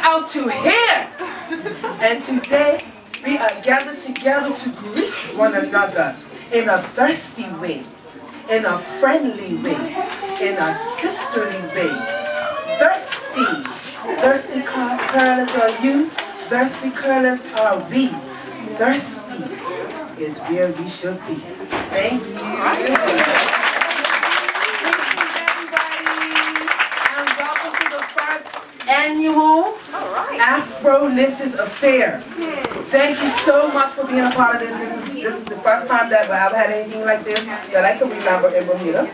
out to here. And today we are gathered together to greet one another in a thirsty way, in a friendly way, in a sisterly way. Thirsty. Thirsty curlers are you. Thirsty curlers are we. Thirsty is where we should be. Thank you. Annual Afrolicious affair. Thank you so much for being a part of this. This is the first time that I've had anything like this that I can remember in Bermuda.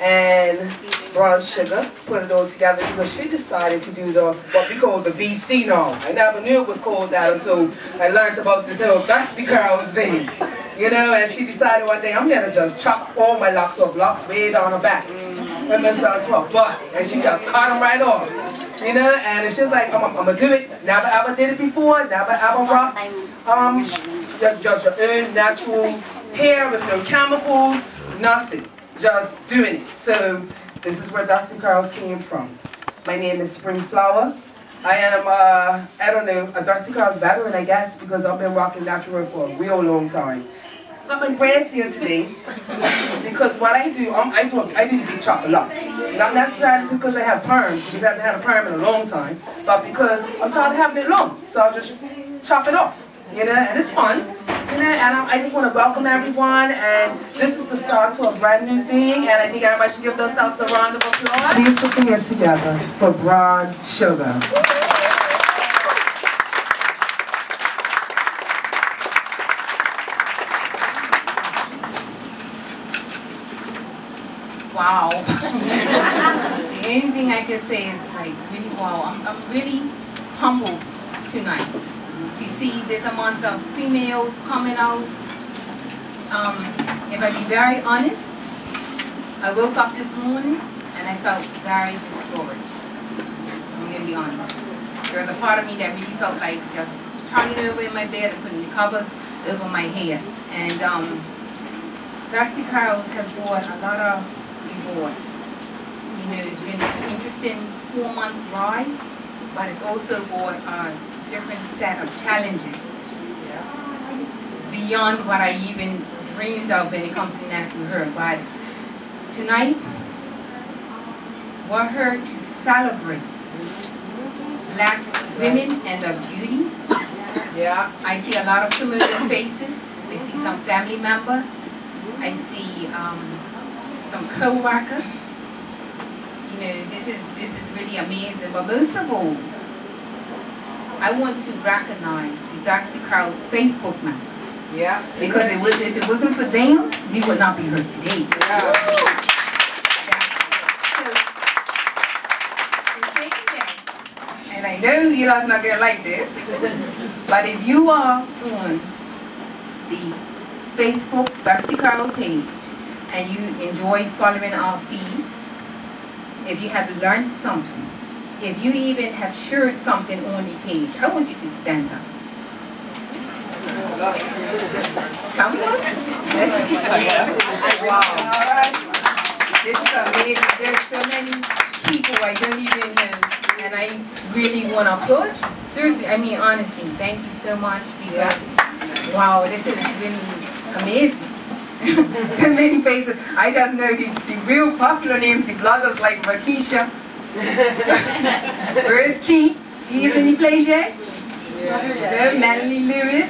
And Brown Sugar put it all together because she decided to do what we call the BC now. I never knew it was called that until I learned about this whole Dusty Curls thing. You know, and she decided one day, I'm going to just chop all my locks off, locks way down her back. And Mr. her butt. And she just cut them right off. You know, and it's just like, I'm going to do it. Never ever did it before. Never ever rock. Just your own natural hair with no chemicals, nothing. Just doing it. So this is where Dusty Curls came from. My name is Spring Flower. I am, I don't know, a Dusty Curls veteran, I guess, because I've been rocking natural for a real long time. I'm in braids here today because what I do, I do the big chop a lot. Not necessarily because I have perms, because I haven't had a perm in a long time, but because I'm tired of having it long. So I'll just chop it off, you know, and it's fun. You know, and I just want to welcome everyone, and this is the start to a brand new thing, and I think everybody should give themselves a round of applause. Please put your hands together for Brown Sugar. Wow. The only thing I can say is like really wow. I'm really humbled tonight to see this amount of females coming out. If I be very honest, I woke up this morning and I felt very discouraged. I'm going to be honest. There was a part of me that really felt like just turning over in my bed and putting the covers over my head. And Dusty Curls have brought a lot of rewards. You know, it's been an interesting 4-month ride, but it's also brought a different set of challenges beyond what I even dreamed of when it comes to natural hair. But tonight, we're here to celebrate Black women and their beauty. Yeah, I see a lot of familiar faces. I see some family members. I see some co-workers. You know, this is really amazing. But most of all, I want to recognize the Dusty Curls Facebook members. Yeah. Because if it wasn't for them, we would not be here today. Yeah. So, in saying that, and I know you guys not gonna like this, but if you are on the Facebook Dusty Curls page and you enjoy following our feed, if you have learned something, if you even have shared something on the page, I want you to stand up. Come on. Wow. This is amazing. There's so many people I don't even know, and I really want to approach. Seriously, I mean honestly, thank you so much because wow, this is really amazing. So many faces. I just know the real popular names, the bloggers like Rakisha. Where is Keith? Keith in the place yet? Yeah. Natalie Lewis.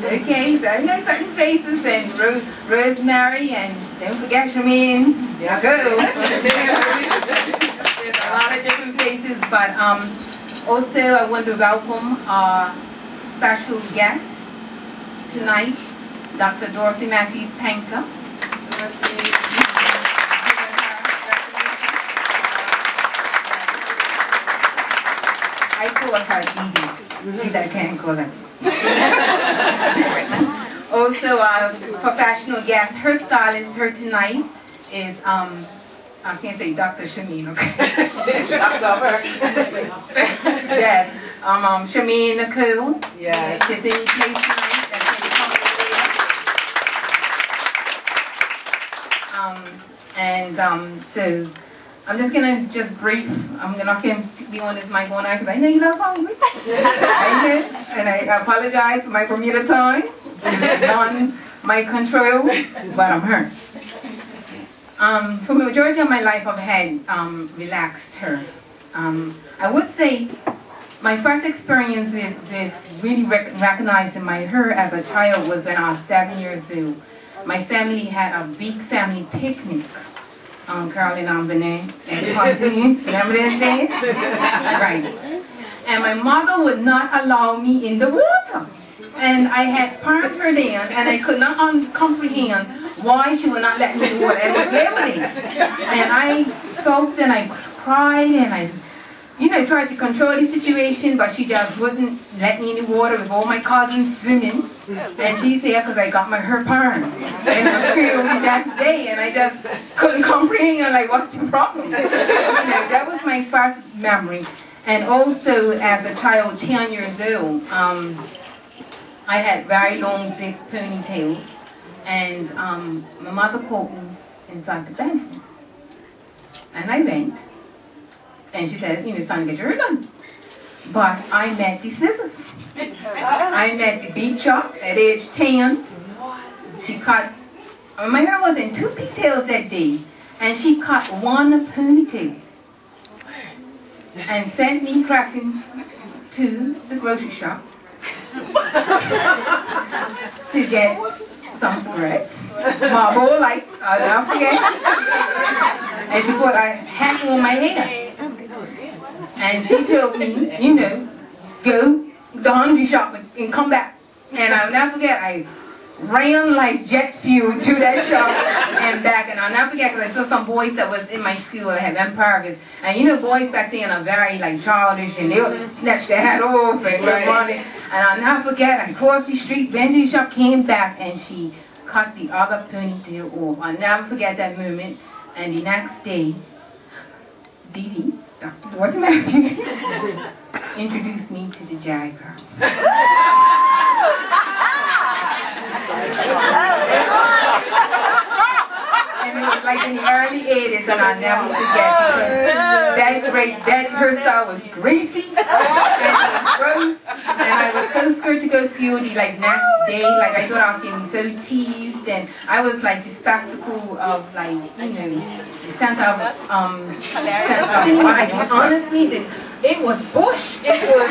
Okay, so I know certain faces, and Rosemary, and don't forget Shamin. Yeah, go. There's a lot of different faces, but also I want to welcome our special guest tonight, Dr. Dorothy Matthews Painter. I call her Didi. I can't call her. Also, our professional guest, her stylist, her tonight is I can't say Dr. Shamin, okay? Yes, Shamin Nicole. Yeah, she's in the place tonight. So I'm just gonna brief. I'm not gonna be on this mic all night because I know you're not hungry. I know, and I apologize for my Bermuda time. It's beyond my control, but I'm hurt. For the majority of my life, I've had relaxed her. I would say my first experience with really recognizing her as a child was when I was 7 years old. My family had a big family picnic on Carolina Benin and Pontoons. Remember those days? Right. And my mother would not allow me in the water. And I had parked her there, and I could not comprehend why she would not let me in the water. And it was Labor Day. And I soaked and I cried and I tried to control the situation, but she just wouldn't let me in the water with all my cousins swimming. And she said, because I got her perm. And I screamed me that day, and I just couldn't comprehend, like, what's the problem? That was my first memory. And also, as a child, 10 years old, I had very long, big ponytails. And my mother called me inside the bathroom. And I went. And she said, it's time to get your hair done. But I met the scissors. I met the beat chop at age 10. She cut, my hair was in 2 pigtails that day. And she cut 1 ponytail. And sent me cracking to the grocery shop to get some cigarettes, Marlboro Lights, I'll never forget. And she put a hat on my head. And she told me, go to the hungry shop and come back. And I'll never forget, I ran like jet fuel to that shop and back. And I'll never forget, because I saw some boys that was in my school that had empires. And boys back then are very childish, and they'll snatch their hat off and run it. And I'll never forget, I crossed the street, went to the shop, came back, and she cut the other ponytail off. I'll never forget that moment. And the next day, Dee Dee, Dr. Dorothy Matthew, introduced me to the Jerry Curl. And it was like in the early 80s, and I'll never forget, because that hairstyle was greasy, and it was gross, and I was so scared to go to school the next day. I thought I was going to be so teased, and I was the spectacle of the center of honestly, it was bush, it was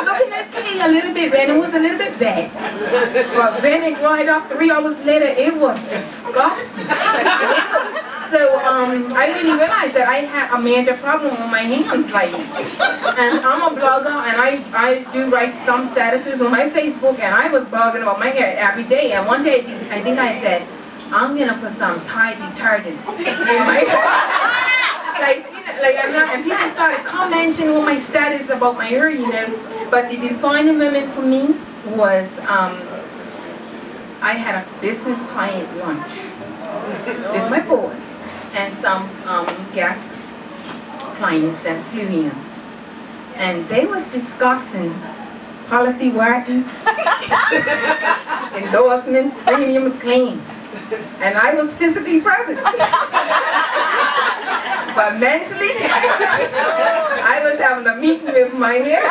looking okay a little bit red, it was a little bit bad. But when it dried up 3 hours later, it was disgusting. So I really realized that I had a major problem with my hands and I'm a blogger, and I do write some statuses on my Facebook, and I was blogging about my hair every day. And one day I think I said, I'm gonna put some Tide detergent in my hair. I'm not, and people started commenting on my status about my hair, But the defining moment for me was I had a business client lunch with my boys and some guest clients that flew in, and they was discussing policy writing, endorsements, premiums, claims, and I was physically present. But mentally, I was having a meeting with my hair.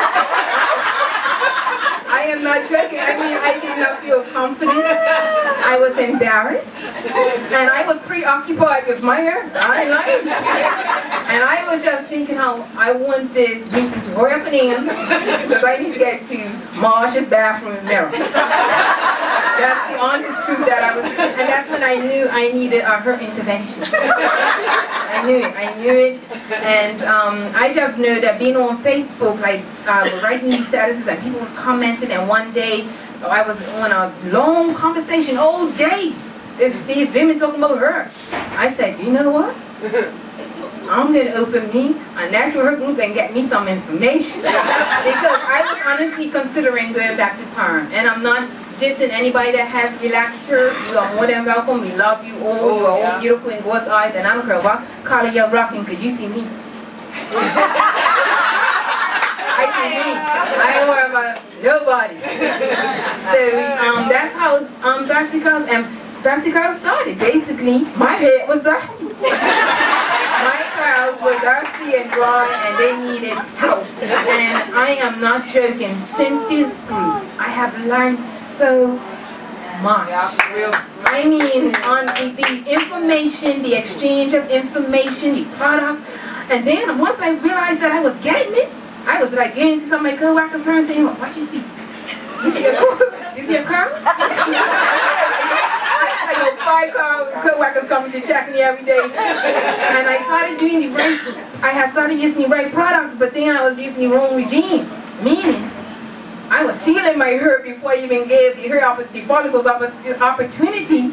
I am not joking. I mean, I did not feel confident. I was embarrassed. And I was preoccupied with my hair. I ain't lying. And I was just thinking how I want this meeting to hurry up and end, because I need to get to Marsha's bathroom mirror. That's the honest truth that I was, and that's when I knew I needed her intervention. I knew it, and I just know that being on Facebook, writing these statuses, and people was commenting, and one day I was on a long conversation all day with these women talking about her. I said, you know what? I'm going to open me a natural hair group and get me some information. Because I was honestly considering going back to perm, and I'm not dissing anybody that has relaxed hair. You are more than welcome. We love you all. You are all beautiful in God's eyes, and I don't care what color you're rocking, because you see me. I see me. I don't worry about nobody. So that's how Thirsty Curls started. Basically, my head was thirsty. thirsty and dry, and they needed help. And I am not joking. Since this group, I have learned so much. I mean, on the information, the exchange of information, the products. And then once I realized that I was getting it, I was like getting to some of my co-workers and saying, what you see? You see a curl? I got 5 co-workers coming to check me every day. And I started doing the right, I had started using the right products, but then I was using the wrong regime. Meaning, I was sealing my hair before I even gave the hair, the follicles opportunity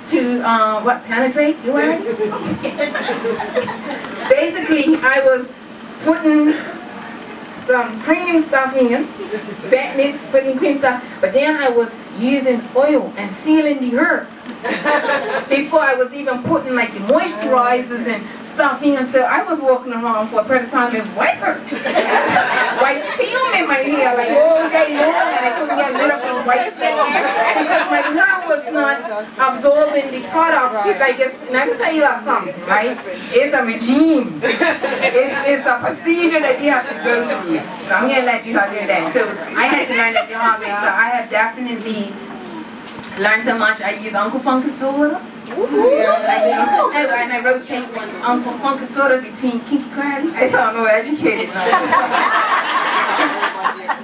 to, penetrate? You heard? Basically, I was putting some cream stuff in, fatness, putting cream stuff, but then I was using oil and sealing the hair before I was even putting like the moisturizers and stuff in. So I was walking around for a period of time with white hair, white film in my hair, like all day long, and I couldn't get rid of the white film because my hair was not absorbing the product. Like, let me tell you about something, right? It's a regime. It's a procedure that you have to go through. So I'm gonna let you all do that. So I had to learn that the hard way. So I have definitely learned so much. I use Uncle Funkus daughter. And I rotate Uncle Funkus daughter between Kinky Crowley. I sound more educated now.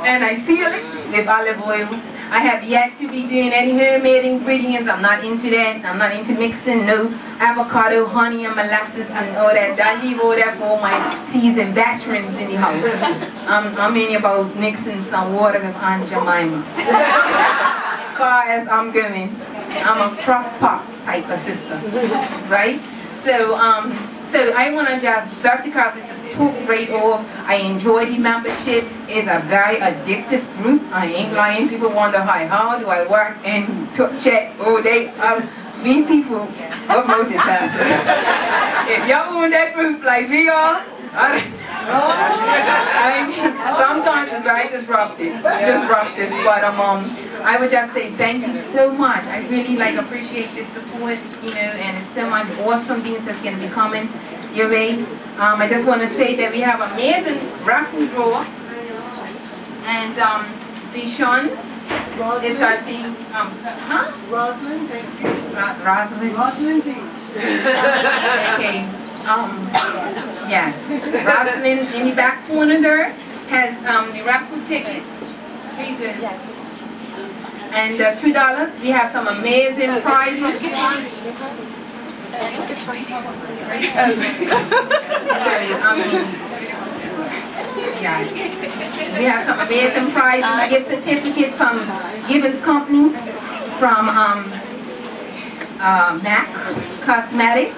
And I seal it with olive oil. I have yet to be doing any homemade ingredients. I'm not into that. I'm not into mixing no avocado, honey, and molasses and all that. I leave all that for all my seasoned veterans in the house. I'm in about mixing some water with Aunt Jemima. As far as I'm going, I'm a crock pot type of sister, right? So I want to just, Thirsty Cows is just took right off. I enjoy the membership. It's a very addictive group. I ain't lying. People wonder how do I work and check all day. Me people are multitaskers. If y'all own that group like we are, sometimes it's very disruptive, but I would just say thank you so much. I really appreciate this support, and it's so much awesome things that's going to be coming your way. I just want to say that we have amazing raffle draw, and Deshaun is got the Rosalind, thank you. Rosalind. Rosalind D. Okay. Yeah. Rosalind in the back corner there has the raffle tickets. Yes. And $2. We have some amazing prizes. Yeah. We have some amazing prizes, gift certificates from Gibbons Company, from MAC Cosmetics,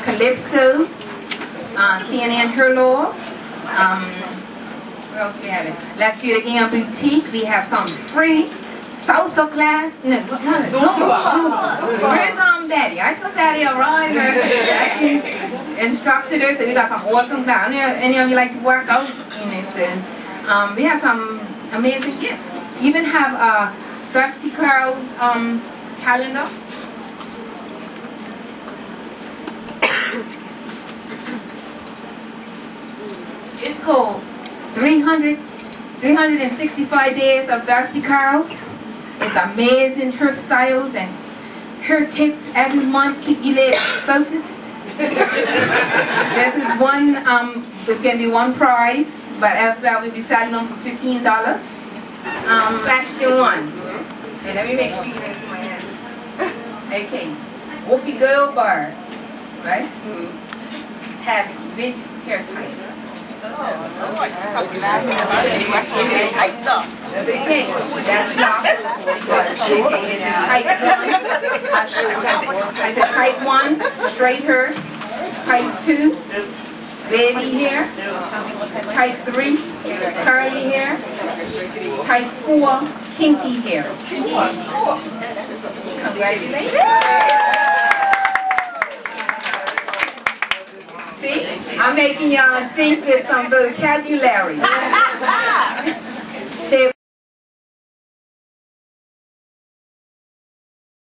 Calypso, CNN Herlaw, what else we have? Let's Do It Again Boutique. We have some free salsa class. No. Where's Daddy? I saw Daddy arrive. Instructed her, so we got some awesome class. Any of you like to work out? So, we have some amazing gifts. Even have a Thirsty Cows calendar. It's called 365 Days of Thirsty Cows. It's amazing hairstyles and hair tips every month. Keep your legs focused. This is one, there's going to be one prize, but elsewhere we'll be selling them for $15. Question 1. And let me make sure you can see my hand. Okay. Whoopi Goldberg, right? Has which hair type? Okay, that's not. Okay, it's a type 1. I said type 1, straight hair. Type 2, baby hair. Type 3, curly hair. Type 4, kinky hair. Congratulations. See, I'm making y'all think with some vocabulary.